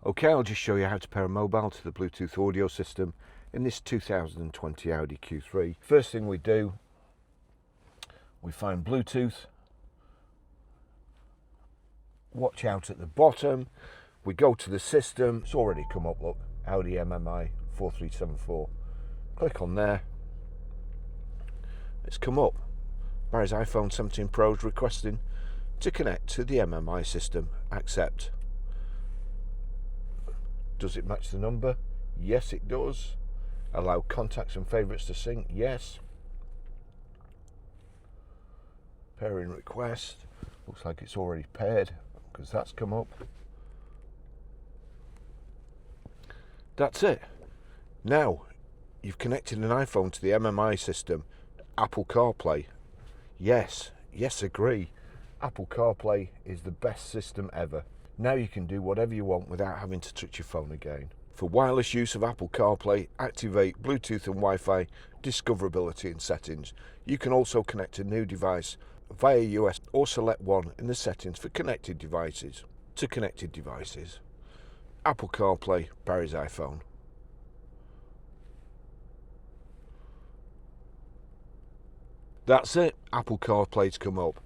Okay, I'll just show you how to pair a mobile to the Bluetooth audio system in this 2020 Audi Q3. First thing we do, we find Bluetooth. Watch out at the bottom. We go to the system. It's already come up, look, Audi MMI 4374. Click on there. It's come up. Barry's iPhone 17 Pro is requesting to connect to the MMI system. Accept. Does it match the number? Yes, it does. Allow contacts and favourites to sync? Yes. Pairing request. Looks like it's already paired because that's come up. That's it. Now, you've connected an iPhone to the MMI system. Apple Carplay. Yes, agree. Apple Carplay is the best system ever. Now you can do whatever you want without having to touch your phone again. For wireless use of Apple Carplay, activate Bluetooth and Wi-Fi discoverability and settings. You can also connect a new device via US or select one in the settings for connected devices. To connected devices. Apple Carplay, Barry's iPhone. That's it. Apple CarPlay's come up.